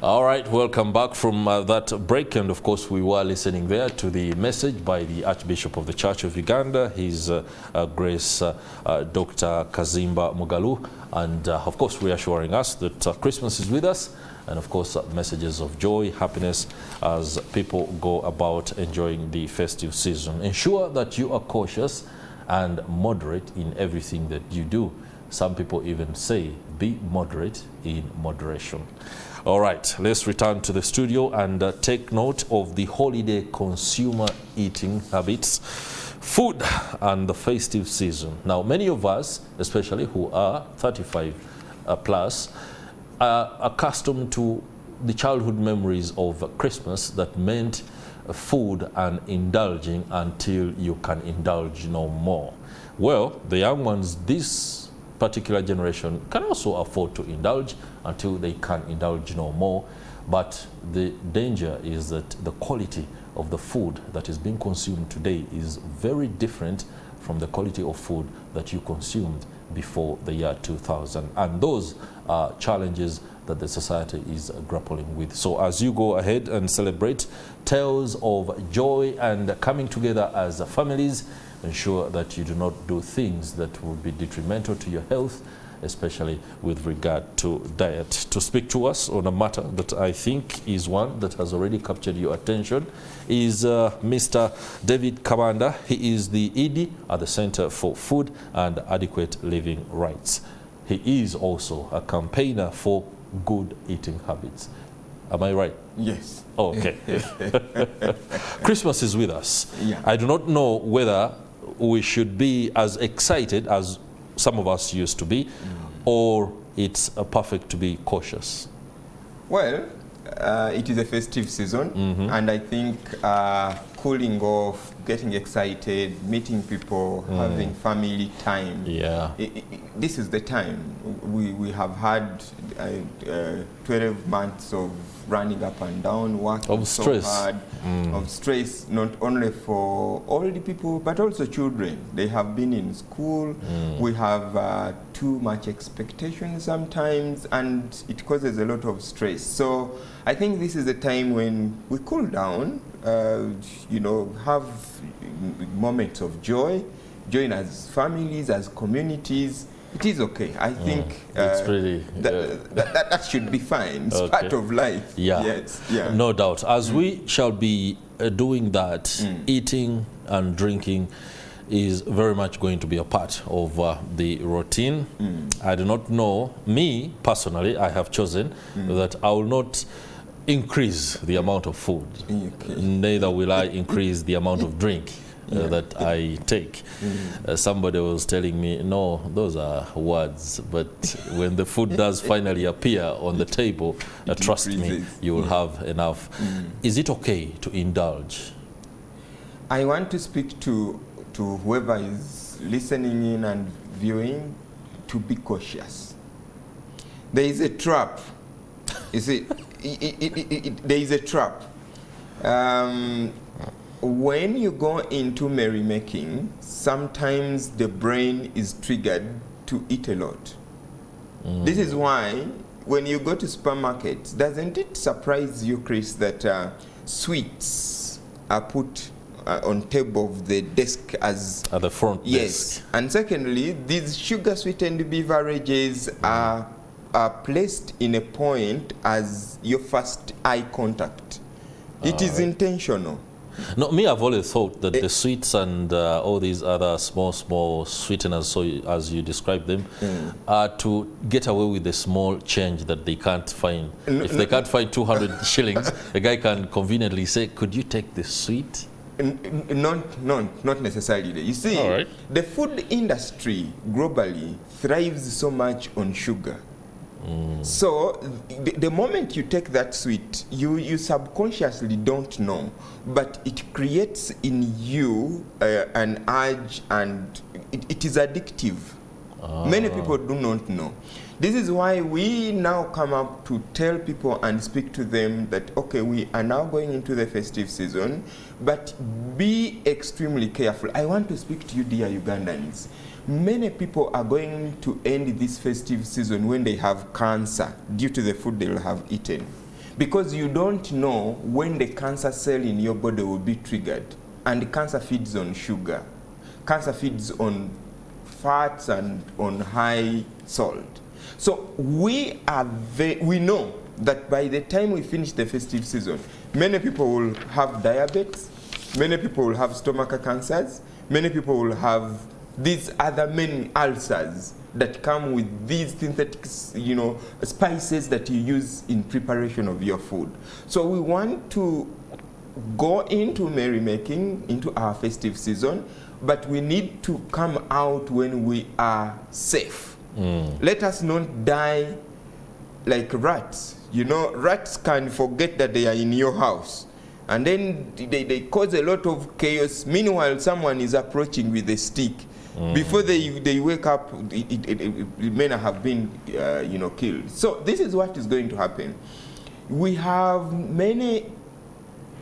All right, welcome back from that break, and of course we were listening there to the message by the Archbishop of the Church of Uganda, His Grace Dr. Kazimba Mugalu, and of course reassuring us that Christmas is with us, and of course messages of joy, happiness as people go about enjoying the festive season. Ensure that you are cautious and moderate in everything that you do. Some people even say, be moderate in moderation. All right, let's return to the studio and take note of the holiday consumer eating habits, food, and the festive season. Now, many of us, especially who are 35 plus, are accustomed to the childhood memories of Christmas that meant food and indulging until you can indulge no more. Well, the young ones, this particular generation, can also afford to indulge until they can indulge no more. But the danger is that the quality of the food that is being consumed today is very different from the quality of food that you consumed before the year 2000. And those are challenges that the society is grappling with. So as you go ahead and celebrate tales of joy and coming together as families, ensure that you do not do things that will be detrimental to your health, especially with regard to diet. To speak to us on a matter that I think is one that has already captured your attention is Mr. David Kabanda. He is the ED at the Center for Food and Adequate Living Rights. He is also a campaigner for good eating habits. Am I right? Yes. Okay. Christmas is with us. Yeah. I do not know whether we should be as excited as some of us used to be, or it's perfect to be cautious. Well, it is a festive season, and I think cooling off, getting excited, meeting people, having family time. Yeah. This is the time. We have had 12 months of running up and down, working so hard, of stress, not only for older people, but also children. They have been in school. We have too much expectation sometimes, and it causes a lot of stress. So I think this is the time when we cool down, you know, have moments of joy, join as families, as communities. It is okay. I think it's pretty, that should be fine. It's part of life. Yeah. Yes. Yeah. No doubt. As we shall be doing that, eating and drinking is very much going to be a part of the routine. I do not know. Me, personally, I have chosen that I will not increase the amount of food. Neither will I increase the amount of drink that I take. Somebody was telling me, no, those are words, but when the food does finally appear on the table, trust me, you will have enough. Is it okay to indulge? I want to speak to whoever is listening in and viewing to be cautious. There is a trap. You see, there is a trap. When you go into merrymaking, sometimes the brain is triggered to eat a lot. This is why when you go to supermarkets, doesn't it surprise you, Chris, that sweets are put on table of the desk as at the front desk? And secondly, these sugar sweetened beverages are placed in a point as your first eye contact. It is intentional. No, me, I've always thought that the sweets and all these other small sweeteners, so as you describe them, are to get away with the small change that they can't find. If they can't find 200 shillings, the guy can conveniently say, could you take the sweet? Not necessarily. You see, the food industry globally thrives so much on sugar. So the moment you take that sweet, you subconsciously don't know, but it creates in you an urge, and it is addictive. Many people do not know. This is why we now come up to tell people and speak to them that, okay, we are now going into the festive season, but be extremely careful. I want to speak to you, dear Ugandans. Many people are going to end this festive season when they have cancer due to the food they will have eaten. because you don't know when the cancer cell in your body will be triggered. And cancer feeds on sugar. Cancer feeds on fats and on high salt. So we know that by the time we finish the festive season, many people will have diabetes, many people will have stomach cancers, many people will have these other many ulcers that come with these synthetic, spices that you use in preparation of your food. So we want to go into merrymaking, into our festive season, but we need to come out when we are safe. Let us not die like rats. Rats can forget that they are in your house, and then they cause a lot of chaos. Meanwhile, someone is approaching with a stick. Before they wake up, it may not have been killed. So this is what is going to happen. We have many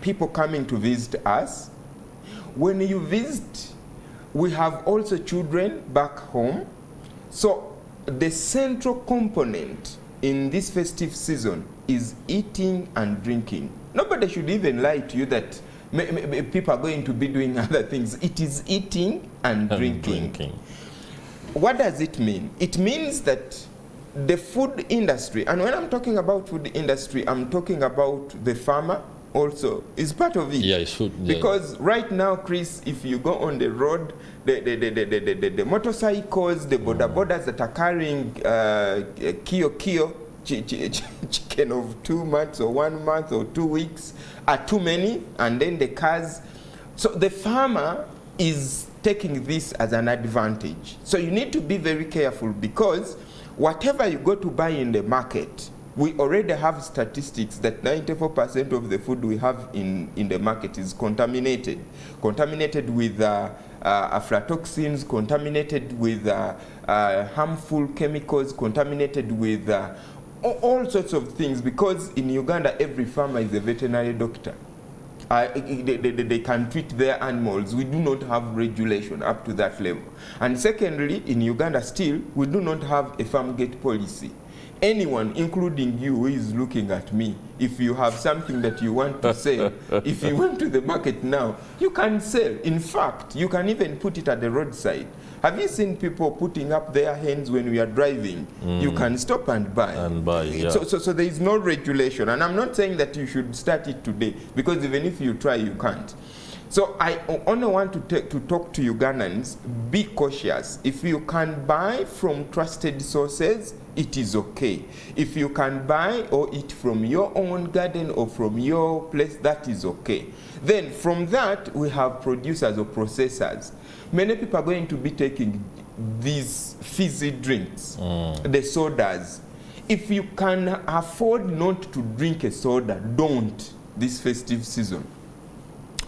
people coming to visit us. When you visit, we have also children back home. So the central component in this festive season is eating and drinking. Nobody should even lie to you that people are going to be doing other things. It is eating and drinking. What does it mean? It means that the food industry, and when I'm talking about food industry, I'm talking about the farmer also is part of it. Yeah, it's food. Yeah. Because right now, Chris, if you go on the road, the motorcycles, the bodas that are carrying kio chicken of 2 months or 1 month or 2 weeks are too many, and then the cars. So the farmer is taking this as an advantage. So you need to be very careful, because whatever you go to buy in the market, we already have statistics that 94% of the food we have in the market is contaminated. Contaminated with aflatoxins, contaminated with harmful chemicals, contaminated with all sorts of things, because in Uganda every farmer is a veterinary doctor. They can treat their animals. We do not have regulation up to that level. And secondly, in Uganda still, we do not have a farm gate policy. Anyone, including you who is looking at me, if you have something that you want to sell, if you went to the market now, you can sell. In fact, you can even put it at the roadside. Have you seen people putting up their hands when we are driving? You can stop and buy. Yeah. So there is no regulation. And I'm not saying that you should start it today, because even if you try, you can't. So I only want to talk to Ugandans, be cautious. If you can buy from trusted sources, it is okay. If you can buy or eat from your own garden or from your place, that is okay. Then from that, we have producers or processors. Many people are going to be taking these fizzy drinks, the sodas. If you can afford not to drink a soda, don't this festive season.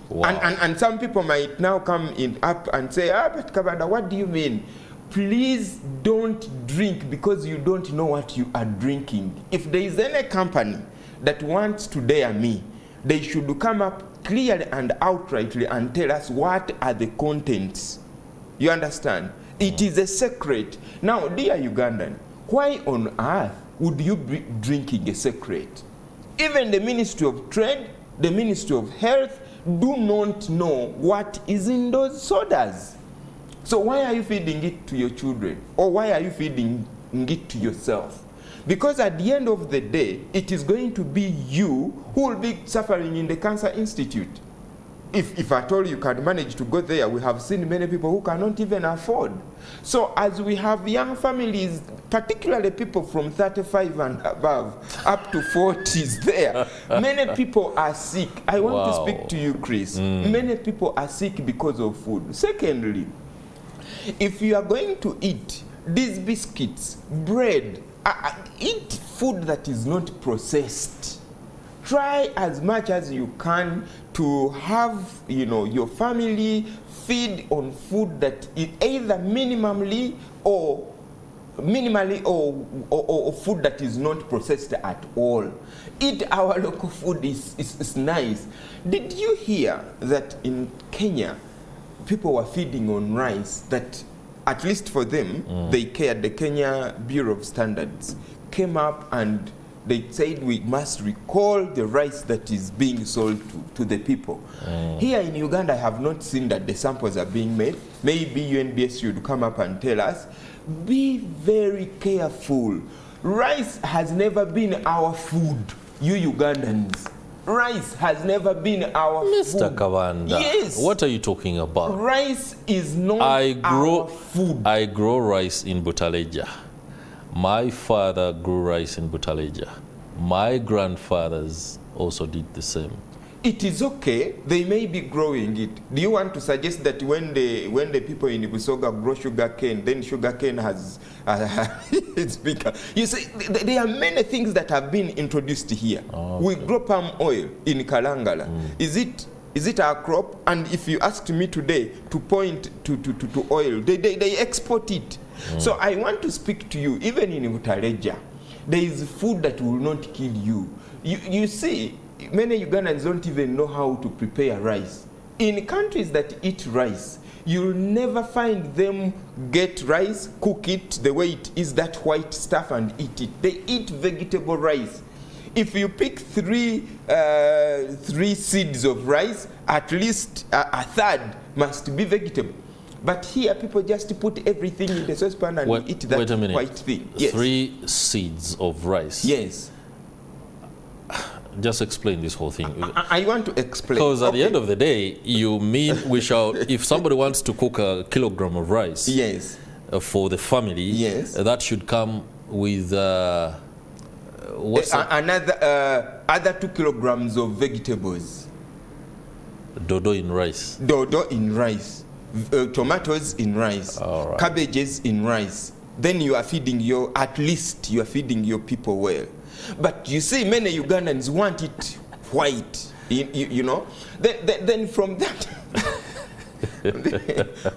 Wow. And some people might now come up and say, but Kabanda, what do you mean? Please don't drink because you don't know what you are drinking. If there is any company that wants to dare me, they should come up clearly and outrightly and tell us what are the contents. You understand? It is a secret. Now, dear Ugandan, why on earth would you be drinking a secret? Even the Ministry of Trade, the Ministry of Health, do not know what is in those sodas. So why are you feeding it to your children? Or why are you feeding it to yourself? Because at the end of the day, it is going to be you who will be suffering in the Cancer Institute. If at all you can manage to go there, we have seen many people who cannot even afford. So as we have young families, particularly people from 35 and above, up to 40s there, many people are sick. I want to speak to you, Chris. Many people are sick because of food. Secondly, if you are going to eat these biscuits, bread, eat food that is not processed. Try as much as you can to have, your family feed on food that is either minimally or food that is not processed at all. Eat our local food is nice. Did you hear that in Kenya, people were feeding on rice that, at least for them, they cared. The Kenya Bureau of Standards came up and they said we must recall the rice that is being sold to the people. Here in Uganda, I have not seen that the samples are being made. Maybe UNBS should come up and tell us, be very careful. Rice has never been our food, you Ugandans. Rice has never been our food. Mr. Kabanda, yes. What are you talking about? Rice is not our food. I grow rice in Butaleja. My father grew rice in Butaleja. My grandfathers also did the same. It is okay. They may be growing it. Do you want to suggest that when the people in Busoga grow sugar cane, then sugar cane has it's bigger? You see, there are many things that have been introduced here. Okay. We grow palm oil in Kalangala. Is it our crop? And if you asked me today to point to oil, they export it. So I want to speak to you, even in Butaleja, there is food that will not kill you. You see, many Ugandans don't even know how to prepare rice. In countries that eat rice, you'll never find them get rice, cook it the way it is, that white stuff, and eat it. They eat vegetable rice. If you pick three seeds of rice, at least a third must be vegetable. But here, people just put everything in the saucepan and eat that white thing. Yes. 3 seeds of rice. Yes. Just explain this whole thing. I want to explain. Because at the end of the day, you mean we shall, if somebody wants to cook a kilogram of rice, yes, for the family, yes, that should come with other 2 kilograms of vegetables. Dodo in rice. Dodo in rice. Tomatoes in rice. Right. Cabbages in rice. Then you are feeding at least you are feeding your people well. But you see, many Ugandans want it white, you know. Then from that,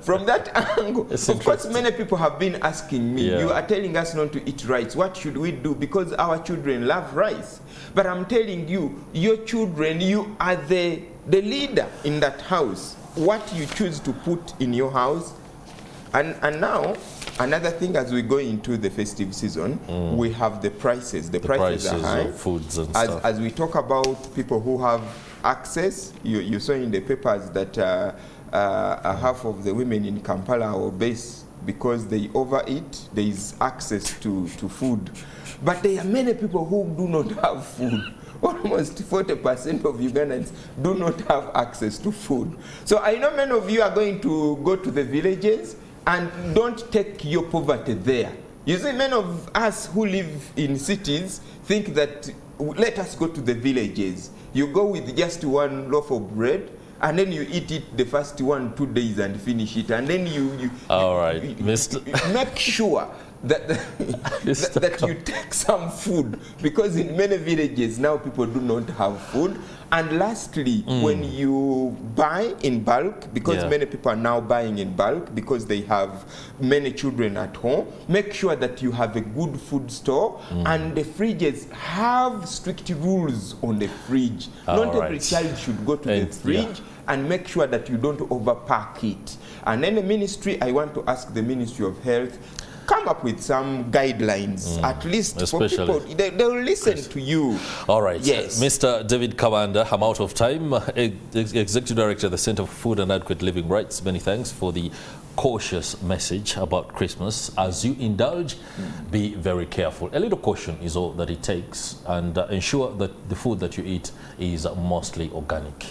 from that angle, of course, many people have been asking me, you are telling us not to eat rice. What should we do? Because our children love rice. But I'm telling you, your children, you are the leader in that house. What you choose to put in your house. And now, another thing, as we go into the festive season, we have the prices. The prices are high. Of foods and stuff. As we talk about people who have access, you saw in the papers that half of the women in Kampala are obese because they overeat. There is access to food. But there are many people who do not have food. Almost 40% of Ugandans do not have access to food. So I know many of you are going to go to the villages, and don't take your poverty there. You see, many of us who live in cities think that let us go to the villages. You go with just 1 loaf of bread, and then you eat it the first 1-2 days and finish it. And then you make sure that you take some food, because in many villages now people do not have food. And lastly, when you buy in bulk, because many people are now buying in bulk because they have many children at home, make sure that you have a good food store, and the fridges have strict rules on the fridge. Not every child should go to the fridge, and make sure that you don't overpack it. And then the ministry, I want to ask the Ministry of Health, come up with some guidelines, at least especially for people. They'll listen to you. All right. Yes. Mr. David Kabanda, I'm out of time. Executive Director of the Center for Food and Adequate Living Rights, many thanks for the cautious message about Christmas. As you indulge, be very careful. A little caution is all that it takes, and ensure that the food that you eat is mostly organic.